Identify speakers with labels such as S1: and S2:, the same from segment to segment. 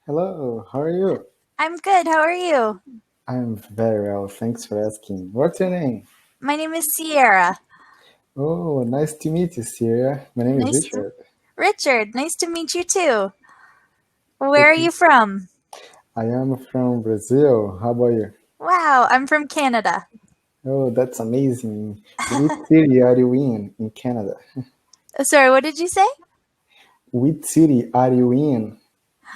S1: Hello, how are you?
S2: I'm good. How are you?
S1: I'm very well, thanks for asking. What's your name?
S2: My name is Sierra.
S1: Oh, nice to meet you, Syria. My name is
S2: Nice to
S1: Richard.
S2: Richard. Nice to meet you too. Where are
S1: Okay.
S2: you from?
S1: I am from Brazil. How about you?
S2: Wow, I'm from Canada.
S1: Oh, that's amazing. Which city are you in Canada?
S2: Sorry, what did you say?
S1: Which city are you in?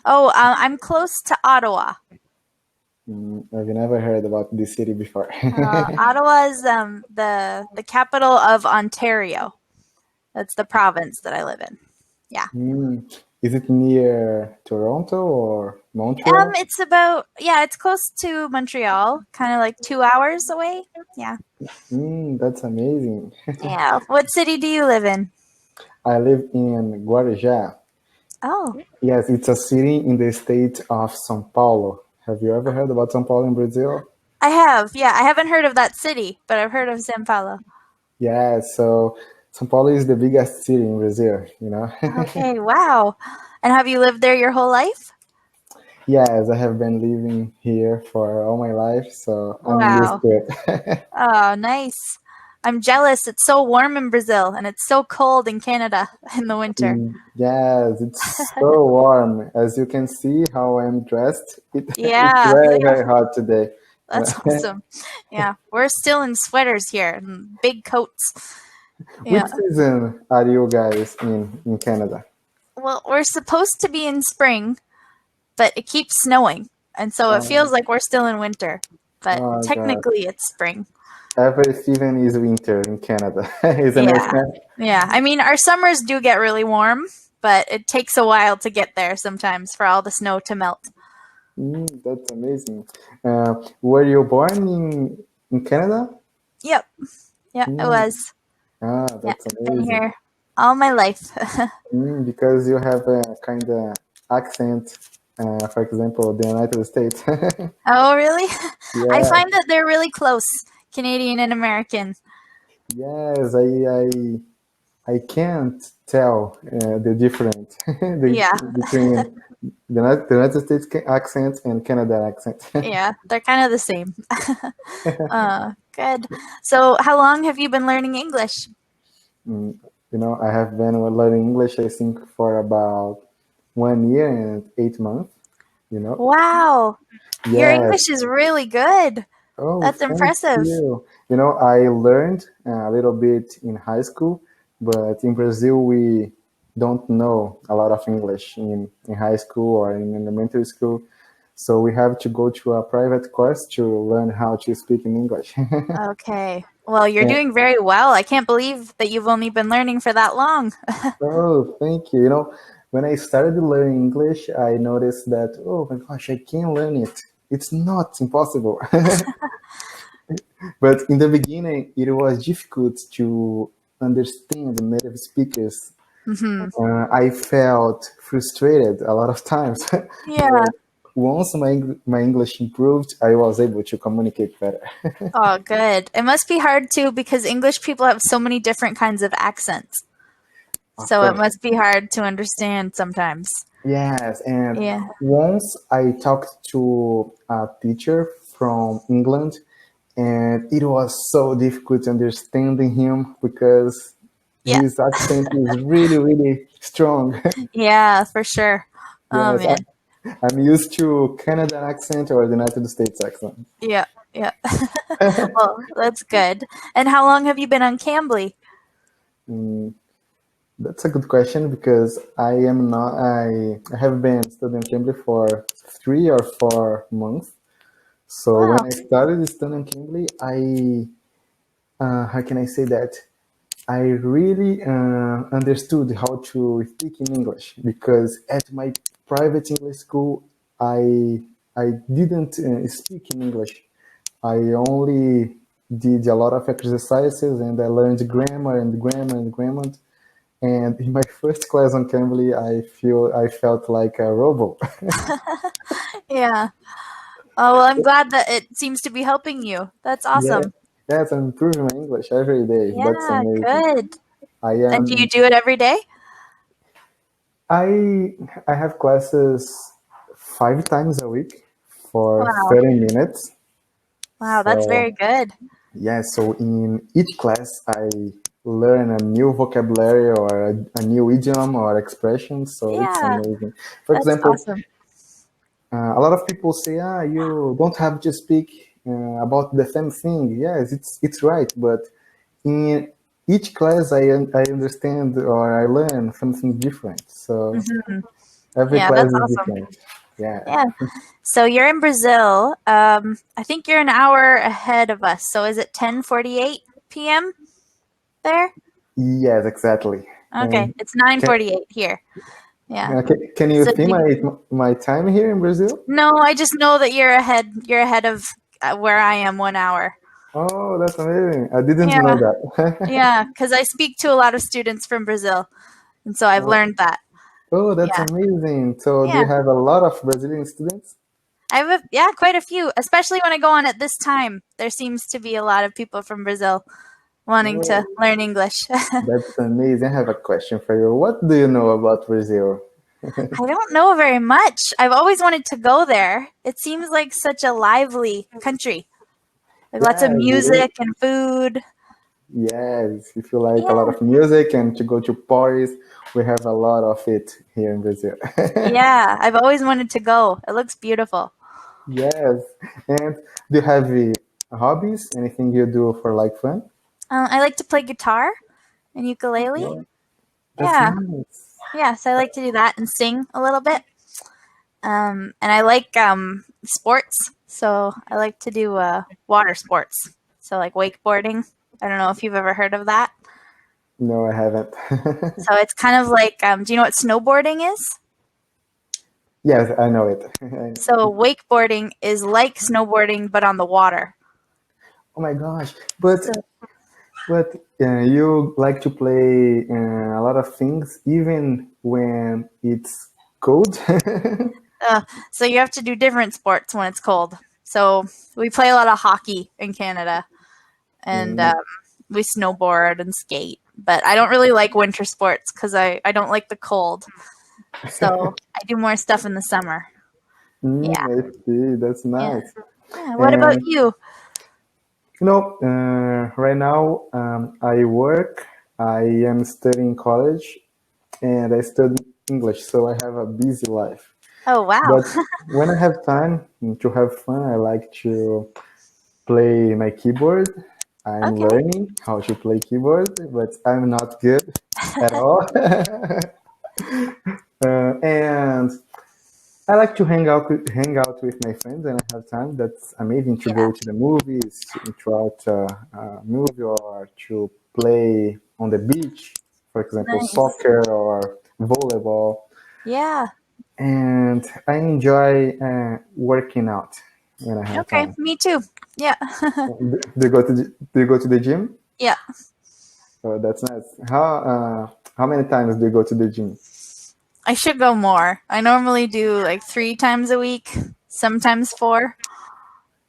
S2: Oh, I'm close to Ottawa.
S1: I've never heard about this city before.
S2: Ottawa is the capital of Ontario. That's the province that I live in. Yeah.
S1: Hmm, is it near Toronto or Montreal?
S2: It's close to Montreal, kind of like 2 hours away. Yeah.
S1: That's amazing.
S2: Yeah. What city do you live in?
S1: I live in Guarujá.
S2: Oh,
S1: Yes, it's a city in the state of São Paulo. Have you ever heard about São Paulo in Brazil?
S2: I have. Yeah, I haven't heard of that city, but I've heard of São Paulo.
S1: Yeah, so São Paulo is the biggest city in Brazil.
S2: Okay, wow. And have you lived there your whole life?
S1: Yes, I have been living here for all my life, so I'm used
S2: Wow.
S1: to it.
S2: Oh, nice. I'm jealous. It's so warm in Brazil and it's so cold in Canada in the winter.
S1: Yes, it's so warm. As you can see how I'm dressed, it's
S2: Yeah,
S1: very,
S2: yeah,
S1: very hot today.
S2: that's awesome. Yeah, we're still in sweaters here and big coats.
S1: Which
S2: Yeah.
S1: season are you guys in Canada?
S2: Well, we're supposed to be in spring, but it keeps snowing. And so it
S1: Um,
S2: feels like we're still in winter, but
S1: oh God.
S2: technically it's spring.
S1: Every season is winter in Canada, isn't
S2: Yeah.
S1: it?
S2: Yeah. I mean, our summers do get really warm, but it takes a while to get there sometimes for all the snow to melt.
S1: That's amazing. Were you born in Canada?
S2: Yep. Yeah, it
S1: Mm,
S2: was. Yeah,
S1: that's
S2: I've been
S1: amazing.
S2: here all my life.
S1: Because you have a kind of accent, for example, the United States.
S2: Oh, really? I
S1: Yeah,
S2: find that they're really close, Canadian and American.
S1: yes, I can't tell the difference
S2: Yeah.
S1: between the United States accent and Canada accent.
S2: Yeah, they're kind of the same. Good. So, how long have you been learning English?
S1: Mm, I have been learning English, I think, for about 1 year and 8 months. You know,
S2: Wow. Your
S1: yes.
S2: English is really good.
S1: Oh,
S2: That's
S1: thank
S2: impressive.
S1: you. I learned a little bit in high school, but in Brazil we don't know a lot of English in high school or in elementary school. So we have to go to a private course to learn how to speak in English.
S2: Okay. Well, you're
S1: And,
S2: doing very well. I can't believe that you've only been learning for that long.
S1: oh, thank you. When I started learning English, I noticed that, oh my gosh, I can learn it. It's not impossible. But in the beginning, it was difficult to understand native speakers.
S2: Hmm.
S1: I felt frustrated a lot of times.
S2: Yeah.
S1: But once my English improved, I was able to communicate better.
S2: Oh, good. It must be hard too because English people have so many different kinds of accents.
S1: Of
S2: So it
S1: course.
S2: must be hard to understand sometimes.
S1: Yes, and
S2: Yeah.
S1: once I talked to a teacher from England, and it was so difficult understanding him because
S2: Yeah.
S1: his accent is really, really strong.
S2: Yeah, for sure. Oh
S1: Yes,
S2: man.
S1: I'm used to Canadian accent or the United States accent.
S2: Yeah. Yeah. Well, that's good. And how long have you been on Cambly?
S1: Mm, that's a good question because I have been studying Cambly for 3 or 4 months. So when
S2: Wow.
S1: I started studying Cambly, how can I say that? I really understood how to speak in English because at my private English school, I didn't speak in English. I only did a lot of exercises and I learned grammar and grammar and grammar. And in my first class on Cambly, I felt like a robot.
S2: Yeah. Oh, well, I'm glad that it seems to be helping you. That's
S1: Yeah,
S2: awesome.
S1: yes, I'm improving my English every day. That's
S2: Yeah,
S1: amazing.
S2: good.
S1: I
S2: And do you
S1: am
S2: do it every day?
S1: I have classes 5 times a week for
S2: Wow.
S1: 30 minutes.
S2: Wow, that's
S1: So,
S2: very good.
S1: yeah, so in each class, I learn a new vocabulary or a new idiom or expression. So it's
S2: Yeah,
S1: amazing. For
S2: that's
S1: example,
S2: awesome.
S1: a lot of people say, you don't have to speak about the same thing. Yes, it's right, but in each class, I understand or I learn something different. So
S2: Hmm.
S1: every
S2: Yeah,
S1: class
S2: that's
S1: is
S2: awesome.
S1: different. Yeah.
S2: Yeah. So you're in Brazil. I think you're an hour ahead of us. So is it 10:48 p.m. there?
S1: Yes, exactly.
S2: Okay,
S1: And
S2: it's
S1: can,
S2: 9:48 here. Yeah.
S1: can you
S2: So
S1: see my time here in Brazil?
S2: no, I just know that you're ahead. You're ahead of where I am 1 hour.
S1: Oh, that's amazing. I didn't know
S2: Yeah.
S1: that.
S2: Yeah, because I speak to a lot of students from Brazil, and so I've learned that.
S1: Oh, that's
S2: Yeah.
S1: amazing. So do
S2: Yeah.
S1: you have a lot of Brazilian students?
S2: I have quite a few, especially when I go on at this time. There seems to be a lot of people from Brazil wanting to
S1: Oh,
S2: learn English.
S1: that's amazing. I have a question for you. What do you know about Brazil?
S2: I don't know very much. I've always wanted to go there. It seems like such a lively country. Like lots of
S1: Yes, it is.
S2: music and food.
S1: Yes, if you like a lot
S2: Yeah.
S1: of music and to go to parties, we have a lot of it here in Brazil.
S2: Yeah, I've always wanted to go. It looks beautiful.
S1: Yes. And do you have hobbies? Anything you do for like fun?
S2: I like to play guitar and ukulele.
S1: Oh, that's
S2: Yeah.
S1: nice.
S2: Yeah, so I like to do that and sing a little bit. And I like sports, so I like to do water sports. So like wakeboarding. I don't know if you've ever heard of that.
S1: No, I haven't.
S2: So it's kind of like, do you know what snowboarding is?
S1: Yes, I know it.
S2: So wakeboarding is like snowboarding but on the water.
S1: Oh my gosh. But
S2: So
S1: but you like to play a lot of things even when it's cold?
S2: so you have to do different sports when it's cold. So we play a lot of hockey in Canada, and
S1: Mm,
S2: we snowboard and skate. But I don't really like winter sports because I don't like the cold. So I do more stuff in the summer. Yeah,
S1: I see. That's
S2: yeah,
S1: nice.
S2: yeah. What about
S1: And
S2: you?
S1: right now I work. I am studying college and I study English, so I have a busy life.
S2: Oh wow.
S1: But when I have time to have fun, I like to play my keyboard. I'm
S2: Okay.
S1: learning how to play keyboard, but I'm not good at all. And I like to hang out with my friends when I have time. That's amazing to
S2: Yeah.
S1: go to the movies, to watch a movie, or to play on the beach, for example,
S2: Nice.
S1: soccer or volleyball.
S2: Yeah.
S1: And I enjoy working out when I have
S2: Okay.
S1: time.
S2: Me too. Yeah.
S1: Do you go to the gym?
S2: Yeah.
S1: Oh, that's nice. How many times do you go to the gym?
S2: I should go more. I normally do like 3 times a week, sometimes four.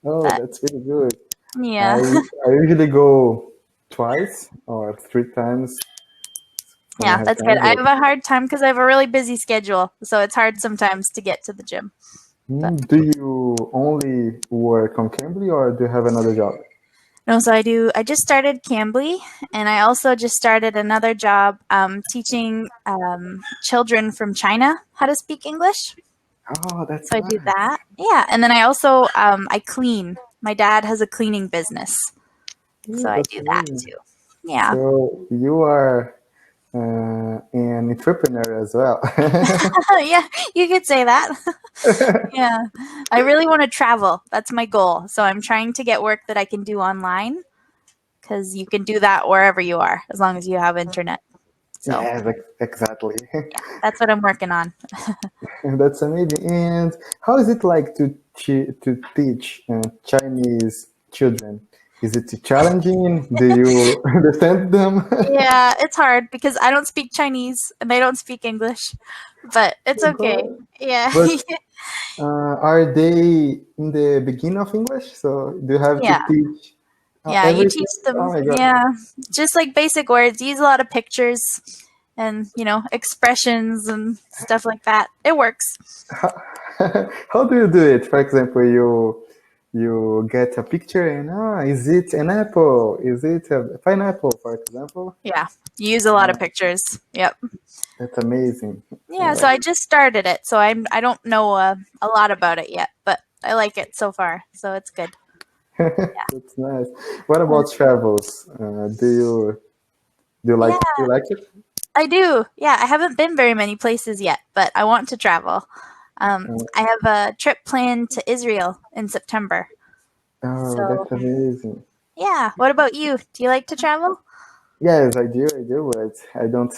S1: Oh,
S2: But
S1: that's really good.
S2: yeah.
S1: I usually go twice or 3 times when I
S2: Yeah,
S1: have
S2: that's good.
S1: time.
S2: I have
S1: But
S2: a hard time because I have a really busy schedule, so it's hard sometimes to get to the gym. But
S1: do you only work on Cambly or do you have another job?
S2: no, so I do. I just started Cambly, and I also just started another job teaching children from China how to speak English.
S1: Oh, that's
S2: So I do
S1: nice.
S2: that. Yeah, and then I also I clean. My dad has a cleaning business, so
S1: Ooh,
S2: I
S1: that's
S2: do that
S1: amazing.
S2: too. Yeah.
S1: So you are an entrepreneur as well.
S2: Yeah, you could say that. Yeah. I really want to travel. That's my goal. So I'm trying to get work that I can do online because you can do that wherever you are as long as you have internet. So
S1: Yes, exactly.
S2: yeah, that's what I'm working on.
S1: That's amazing. And how is it like to teach Chinese children? Is it challenging? Do you understand them?
S2: Yeah, it's hard because I don't speak Chinese and they don't speak English, but it's
S1: Oh
S2: okay.
S1: God.
S2: Yeah.
S1: But are they in the beginning of English? So do you have to
S2: Yeah.
S1: teach
S2: Yeah, you
S1: everything?
S2: teach them.
S1: Oh my God.
S2: Yeah, just like basic words. Use a lot of pictures. and expressions and stuff like that. It works.
S1: How do you do it? For example, you get a picture and is it an apple? Is it a pineapple, for example?
S2: Yeah, you use a lot of pictures. Yep.
S1: That's amazing.
S2: Yeah, so I just started it, so I don't know a lot about it yet, but I like it so far, so it's good.
S1: That's nice. What about travels? Do you like
S2: Yeah.
S1: do you like it?
S2: I do. Yeah, I haven't been very many places yet, but I want to travel. I have a trip planned to Israel in September.
S1: Oh,
S2: So,
S1: that's amazing.
S2: yeah. What about you? Do you like to travel?
S1: Yes, I do, but I don't.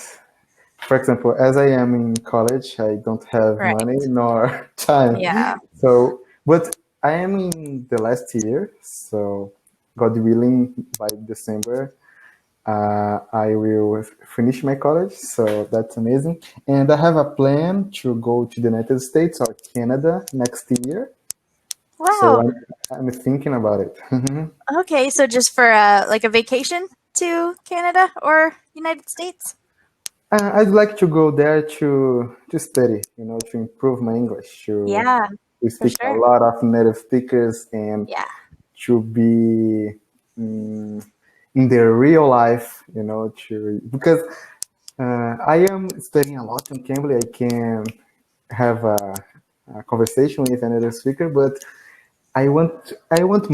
S1: For example, as I am in college, I don't have
S2: Right.
S1: money nor time.
S2: Yeah.
S1: So, but I am in the last year, so God willing, by December, I will finish my college. So that's amazing. And I have a plan to go to the United States or Canada next year. So
S2: Wow.
S1: I'm thinking about it.
S2: Okay, so just for like a vacation to Canada or United States?
S1: I'd like to go there to study, to improve my English,
S2: Yeah,
S1: to
S2: for
S1: speak a
S2: sure.
S1: lot of native speakers and
S2: Yeah.
S1: to be in their real life, because I am studying a lot in Cambly. I can have a conversation with a native speaker, but I want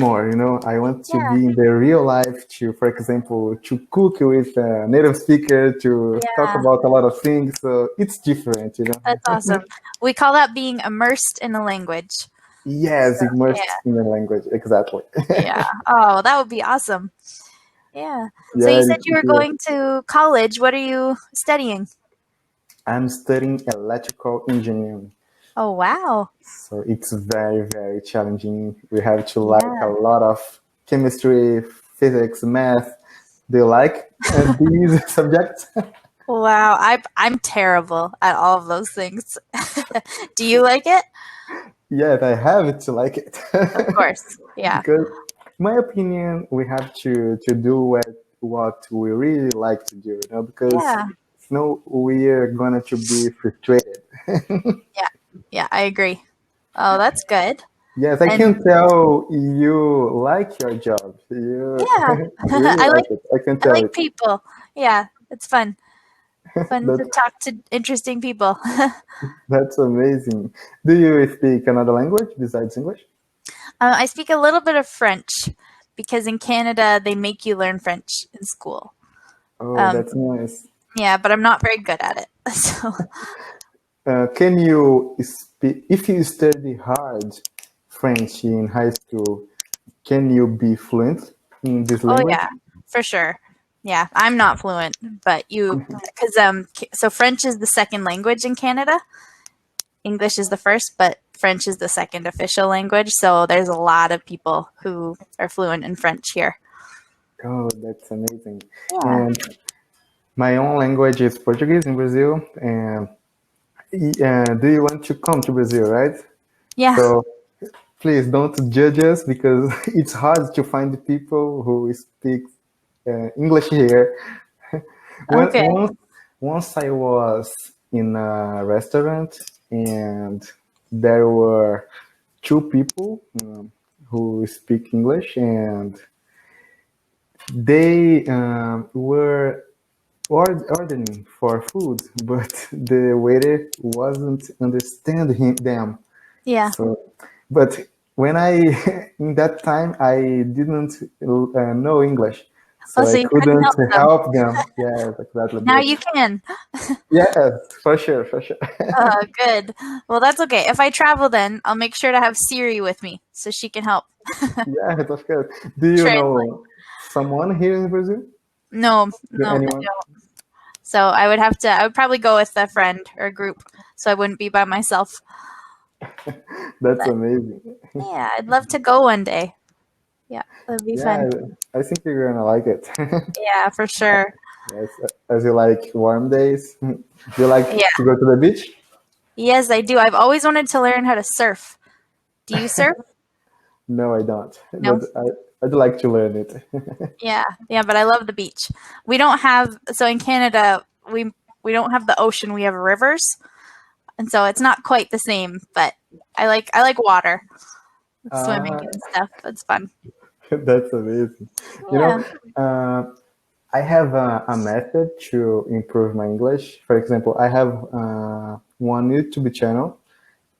S1: more, I want to
S2: Yeah.
S1: be in the real life to, for example, to cook with a native speaker, to talk
S2: Yeah.
S1: about a lot of things. So it's different.
S2: That's awesome. We call that being immersed in a language.
S1: Yes,
S2: Yeah.
S1: immersed in the language, exactly.
S2: Yeah. Oh, that would be awesome. Yeah. So you
S1: Yeah,
S2: said you were going to college. What are you studying?
S1: I'm studying electrical engineering.
S2: Oh, wow.
S1: So it's very, very challenging. We have to like a
S2: Yeah.
S1: lot of chemistry, physics, math. Do you like these subjects?
S2: Wow. I'm terrible at all of those things. Do you like it?
S1: Yes, I have to like it.
S2: Of course. Yeah.
S1: Because, in my opinion, we have to do what we really like to do, because
S2: Yeah.
S1: we're gonna to be frustrated.
S2: Yeah. Yeah, I agree. Oh, that's good.
S1: Yes, I
S2: And
S1: can tell you like your job. You
S2: yeah,
S1: really
S2: I
S1: like
S2: like
S1: it. I can
S2: I
S1: tell
S2: like
S1: it.
S2: people. Yeah, it's fun. Fun to
S1: That,
S2: talk to interesting people.
S1: that's amazing. Do you speak another language besides English?
S2: I speak a little bit of French because in Canada they make you learn French in school.
S1: Oh,
S2: Um,
S1: that's nice.
S2: yeah, but I'm not very good at it. So,
S1: Can you speak, if you study hard French in high school, can you be fluent in this
S2: oh
S1: language?
S2: yeah, for sure. Yeah, I'm not fluent, but because so French is the second language in Canada. English is the first, but French is the second official language. So there's a lot of people who are fluent in French here.
S1: Oh, that's amazing.
S2: Yeah.
S1: And my own language is Portuguese in Brazil. And do you want to come to Brazil, right?
S2: Yeah.
S1: So please don't judge us because it's hard to find people who speak English here. When,
S2: Okay.
S1: once I was in a restaurant and there were two people who speak English and they were ordering for food, but the waiter wasn't understanding them.
S2: Yeah.
S1: So, but when I in that time I didn't know English,
S2: Oh,
S1: so
S2: so
S1: I
S2: you couldn't
S1: couldn't
S2: help them.
S1: help them. Yes, exactly.
S2: Now
S1: But
S2: you can.
S1: yes, for sure, for sure.
S2: Oh, good. Well, that's okay. If I travel, then I'll make sure to have Siri with me so she can help
S1: Yes, of course. Do you
S2: translate.
S1: know someone here in Brazil?
S2: No,
S1: Do
S2: no, I
S1: anyone?
S2: don't. So I would probably go with a friend or a group so I wouldn't be by myself.
S1: That's
S2: But
S1: amazing.
S2: yeah, I'd love to go one day. Yeah, that'd be
S1: Yeah,
S2: fun.
S1: I think you're gonna like it.
S2: Yeah, for sure.
S1: Yes, as you like warm days. Do you like
S2: Yeah.
S1: to go to the beach?
S2: Yes, I do. I've always wanted to learn how to surf. Do you surf?
S1: No, I don't.
S2: No.
S1: But I'd like to learn it.
S2: Yeah, yeah, but I love the beach. We don't have so in Canada We don't have the ocean, we have rivers. And so it's not quite the same, but I like water. Swimming and stuff. It's fun.
S1: That's amazing. You
S2: Yeah.
S1: know, I have a method to improve my English. For example, I have one YouTube channel,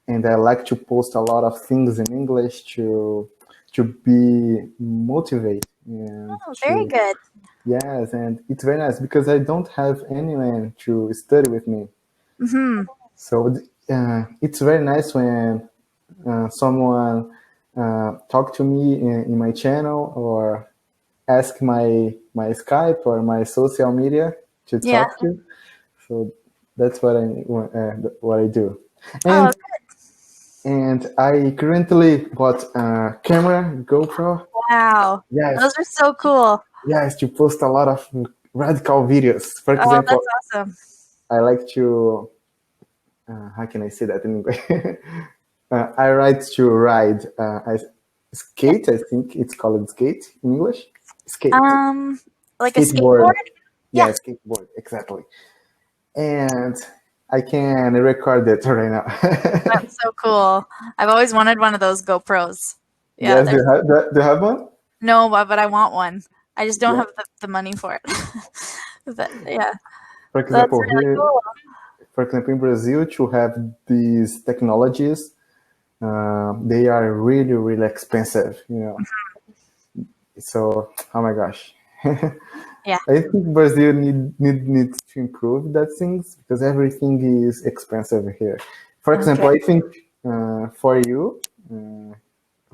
S1: and I like to post a lot of things in English to be motivated. And
S2: Oh, very good.
S1: yes, and it's very nice because I don't have anyone to study with me.
S2: Mm-hmm.
S1: So it's very nice when someone talk to me in my channel or ask my Skype or my social media to talk to. So that's what I do. And and I currently bought a camera GoPro.
S2: Wow.
S1: Yes.
S2: Those are so cool.
S1: Yes, to post a lot of radical videos. For example,
S2: that's awesome.
S1: I like to how can I say that in English? I like to ride I skate. I think it's called skate in English. Skate.
S2: Like a skateboard?
S1: Yeah, skateboard, exactly. And I can record it right now.
S2: That's so cool. I've always wanted one of those GoPros. Yeah,
S1: yes, do you have one?
S2: No, but I want one. I just don't have the money for it. But yeah.
S1: For example,
S2: that's really cool.
S1: For example, in Brazil, to have these technologies, they are really, really expensive, you know. So, oh my gosh.
S2: Yeah.
S1: I think Brazil needs to improve that things because everything is expensive here. For example, I think for you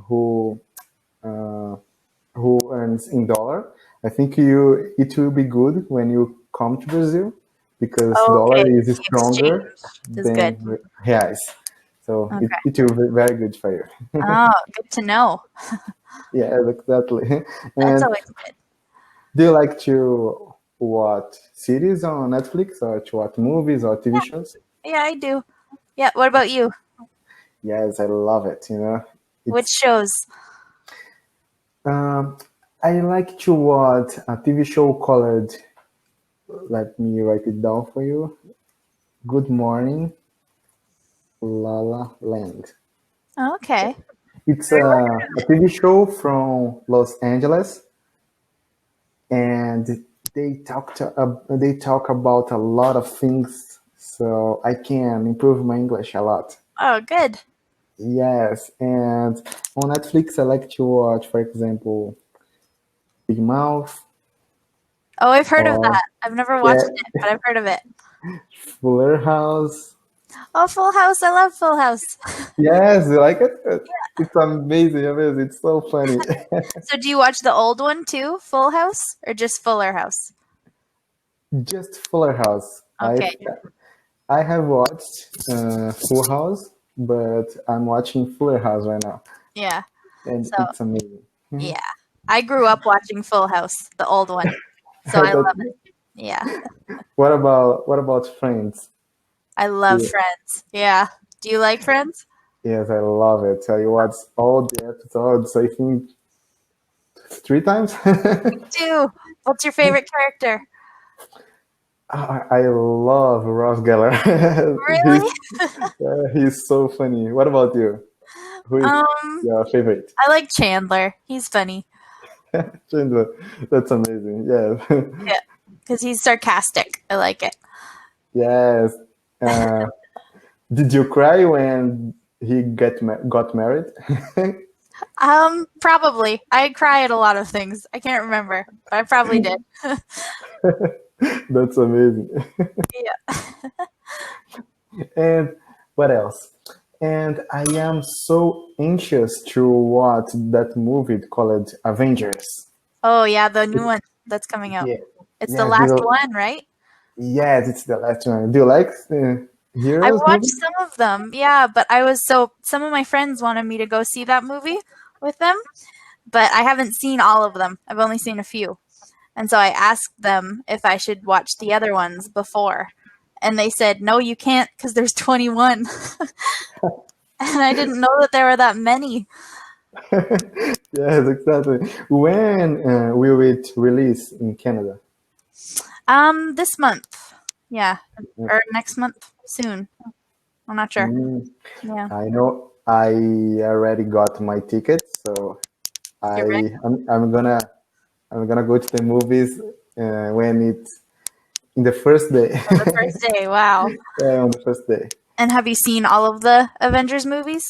S1: who earns in dollar, I think it will be good when you come to Brazil because dollar is stronger than reais. So it will be very good for you.
S2: Oh, good to know.
S1: Yeah, exactly.
S2: That's always good.
S1: Do you like to watch series on Netflix or to watch movies or TV shows?
S2: Yeah, I do. Yeah, what about you?
S1: Yes, I love it, you know.
S2: Which shows?
S1: I like to watch a TV show called, let me write it down for you, Good Morning, La La Land.
S2: Okay.
S1: It's a TV show from Los Angeles, and they talk about a lot of things, so I can improve my English a lot.
S2: Oh, good.
S1: Yes, and on Netflix I like to watch, for example, Big Mouth.
S2: Oh, I've heard of that. I've never watched it, but I've heard of it.
S1: Fuller House.
S2: Oh, Full House. I love Full House.
S1: Yes, you like it? It's amazing. It's so funny.
S2: So do you watch the old one too, Full House, or just Fuller House?
S1: Just Fuller House.
S2: Okay.
S1: I have watched Full House, but I'm watching Fuller House right now.
S2: Yeah.
S1: And it's amazing.
S2: Yeah. I grew up watching Full House, the old one. So I love it. Yeah.
S1: What about Friends?
S2: I love Friends. Yeah. Do you like Friends?
S1: Yes, I love it. I watched all the episodes, I think 3 times.
S2: Me too. What's your favorite character?
S1: I love Ross Geller.
S2: Really?
S1: He's so funny. What about you? Who is your favorite?
S2: I like Chandler. He's funny.
S1: Chandler. That's amazing. Yeah.
S2: Yeah. Because he's sarcastic. I like it.
S1: Yes. Did you cry when he got married?
S2: Probably. I cry at a lot of things. I can't remember, but I probably did.
S1: That's amazing.
S2: Yeah.
S1: And what else? And I am so anxious to watch that movie called Avengers.
S2: Oh, yeah, the new one that's coming out.
S1: Yeah.
S2: It's the last one, right?
S1: Yes, it's the last one. Do you like Heroes?
S2: I watched some of them, yeah, but some of my friends wanted me to go see that movie with them, but I haven't seen all of them. I've only seen a few. And so I asked them if I should watch the other ones before. And they said, no, you can't because there's 21. And I didn't know that there were that many.
S1: Yes, exactly. When will it release in Canada?
S2: This month. Yeah, or next month soon. I'm not sure. Yeah,
S1: I know I already got my ticket, so
S2: you're right.
S1: I'm gonna go to the movies when it's in the first day.
S2: On the first day. Wow.
S1: Yeah, on the first day.
S2: And have you seen all of the Avengers movies?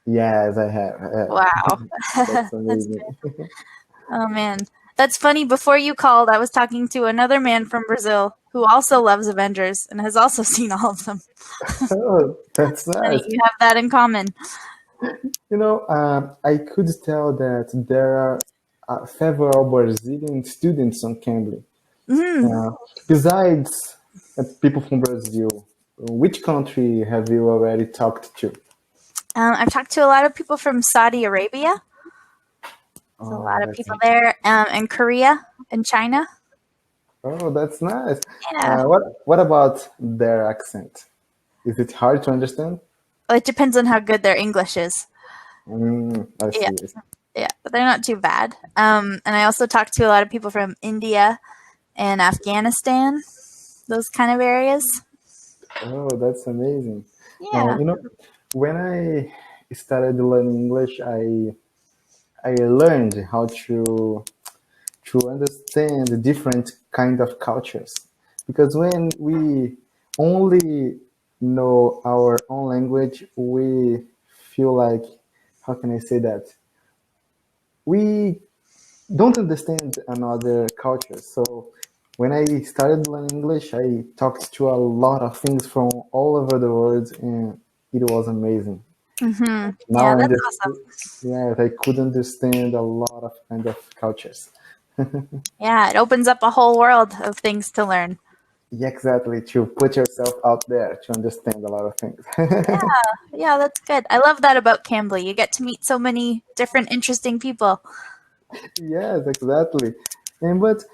S1: Yes, I have. I have.
S2: Wow.
S1: That's
S2: That's
S1: amazing.
S2: good. Oh man. That's funny. Before you called, I was talking to another man from Brazil who also loves Avengers and has also seen all of them.
S1: Oh, that's
S2: Funny,
S1: nice.
S2: you have that in common.
S1: I could tell that there are several Brazilian students on Cambly.
S2: Mm.
S1: Uh, besides people from Brazil, which country have you already talked to?
S2: I've talked to a lot of people from Saudi Arabia. There's a
S1: Oh,
S2: lot of
S1: that's
S2: people there, and Korea and China.
S1: that's nice.
S2: Yeah.
S1: What about their accent? Is it hard to understand?
S2: Well, it depends on how good their English is.
S1: I
S2: Yeah.
S1: see.
S2: Yeah, but they're not too bad. And I also talked to a lot of people from India and Afghanistan, those kind of areas.
S1: Oh, that's amazing.
S2: Yeah.
S1: When I started learning English, I learned how to understand the different kind of cultures. Because when we only know our own language, we feel like, how can I say that? We don't understand another culture. So when I started learning English, I talked to a lot of things from all over the world, and it was amazing. Now
S2: Yeah,
S1: I
S2: that's
S1: understood.
S2: awesome.
S1: Yeah, I could understand a lot of kind of cultures.
S2: Yeah, it opens up a whole world of things to learn.
S1: Yeah, exactly. To put yourself out there to understand a lot of things.
S2: Yeah, that's good. I love that about Cambly. You get to meet so many different interesting people.
S1: Yes, exactly. And but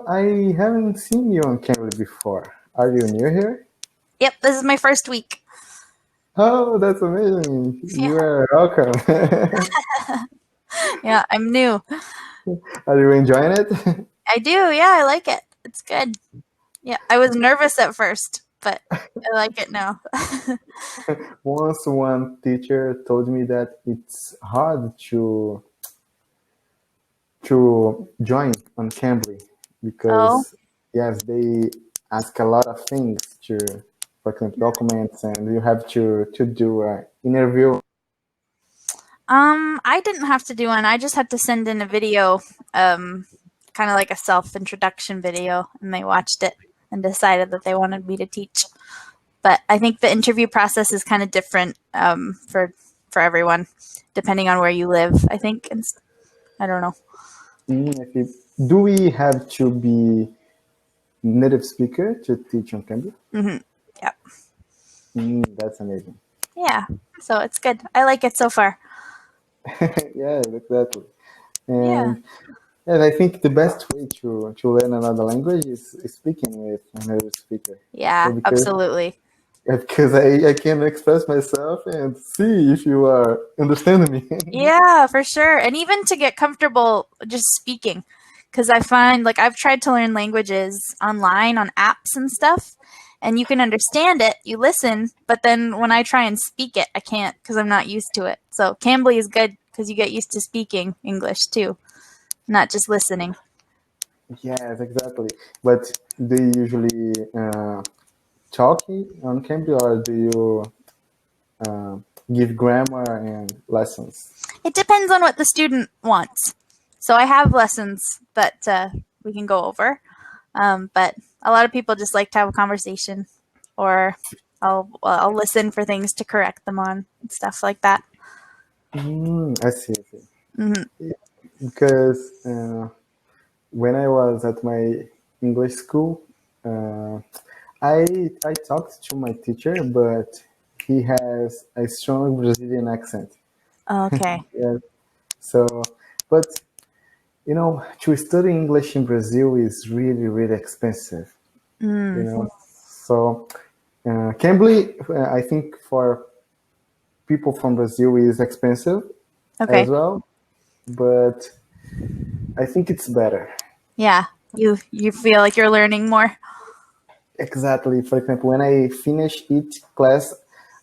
S1: I haven't seen you on camera before. Are you new here?
S2: Yep, this is my first week.
S1: Oh, that's amazing.
S2: Yeah,
S1: You are welcome.
S2: yeah, I'm new.
S1: Are you enjoying it?
S2: I do. Yeah, I like it. It's good. Yeah, I was nervous at first, but I like it now.
S1: Once one teacher told me that it's hard to join on Cambly
S2: Oh,
S1: because yes, they ask a lot of things to, for example, documents, and you have to do an interview.
S2: I didn't have to do one. I just had to send in a video, kind of like a self-introduction video, and they watched it and decided that they wanted me to teach. But I think the interview process is kind of different, for everyone, depending on where you live. I think, and I don't know.
S1: Do we have to be native speaker to teach on Cambly?
S2: Yeah,
S1: That's amazing.
S2: yeah. So it's good. I like it so far.
S1: Yeah, exactly.
S2: Yeah,
S1: And I think the best way to learn another language is speaking with a native speaker.
S2: yeah,
S1: Because
S2: absolutely.
S1: I can express myself and see if you are understanding me.
S2: Yeah, for sure. And even to get comfortable just speaking. Because I find, like, I've tried to learn languages online on apps and stuff, and you can understand it, you listen, but then when I try and speak it, I can't because I'm not used to it. So Cambly is good because you get used to speaking English too, not just listening.
S1: Yes, exactly. But do you usually talk on Cambly or do you uh, give grammar and lessons?
S2: It depends on what the student wants. So I have lessons that we can go over, but a lot of people just like to have a conversation, or I'll listen for things to correct them on and stuff like that.
S1: I see. I see.
S2: Hmm.
S1: Because when I was at my English school, uh, I talked to my teacher, but he has a strong Brazilian accent.
S2: Okay.
S1: Yeah. So, but to study English in Brazil is really, really expensive. You
S2: Mm.
S1: know, so Cambly, I think for people from Brazil is expensive as
S2: Okay.
S1: well, but I think it's better.
S2: Yeah. You feel like you're learning more.
S1: Exactly. For example, when I finish each class,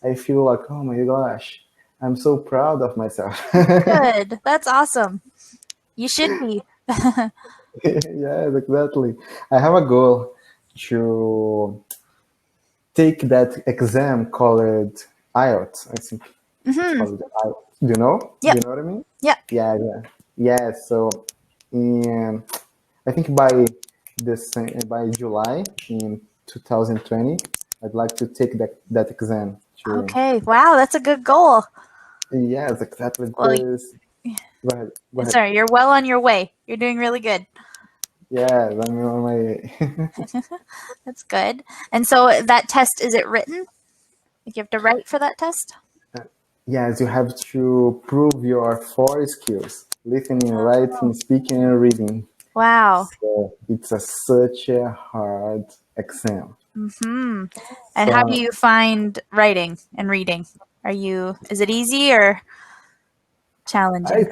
S1: I feel like, oh my gosh, I'm so proud of myself.
S2: Good. That's awesome. You should be.
S1: Yes, exactly. I have a goal to take that exam called IELTS. I think it's
S2: Mm-hmm.
S1: called IELTS. Do you know? Do
S2: Yep.
S1: you know what I mean?
S2: Yep.
S1: Yeah, yeah, yeah. So, in I think by July in 2020, I'd like to take that exam. To
S2: Okay. Wow, that's a good goal.
S1: Yes, exactly.
S2: Well,
S1: Because go ahead, go ahead.
S2: sorry, you're well on your way. You're doing really good.
S1: Yeah, I'm on my way.
S2: That's good. And so that test, is it written? Like you have to write for that test?
S1: Yes, you have to prove your four skills: listening, writing, speaking, and reading.
S2: Wow.
S1: So it's such a hard exam.
S2: Hmm. And how do
S1: So
S2: you find writing and reading? Is it easy or
S1: I,
S2: challenging?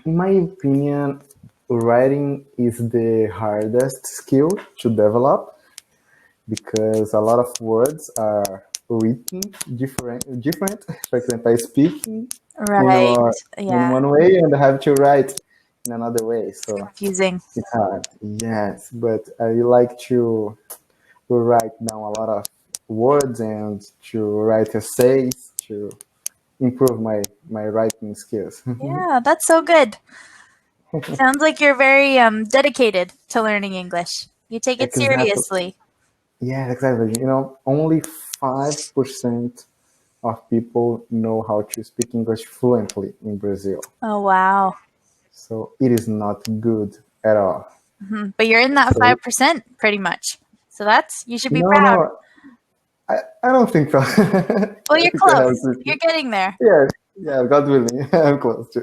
S1: in my opinion, writing is the hardest skill to develop because a lot of words are written different. For example, I speak
S2: Right.
S1: in
S2: Yeah.
S1: one way and I have to write in another way. So
S2: Confusing.
S1: it's hard. Yes, but I like to write down a lot of words and to write essays to improve my writing skills.
S2: Yeah, that's so good. Sounds like you're very dedicated to learning English. You take it
S1: Exactly.
S2: seriously.
S1: Yeah, exactly. Only 5% of people know how to speak English fluently in Brazil.
S2: Oh, wow.
S1: So it is not good at all.
S2: But you're in that
S1: So
S2: 5% pretty much. So you should be
S1: no,
S2: proud.
S1: no, I don't think so.
S2: Well,
S1: I
S2: you're
S1: think I have
S2: close.
S1: to.
S2: You're getting there.
S1: Yeah, yeah, God willing, I'm close to.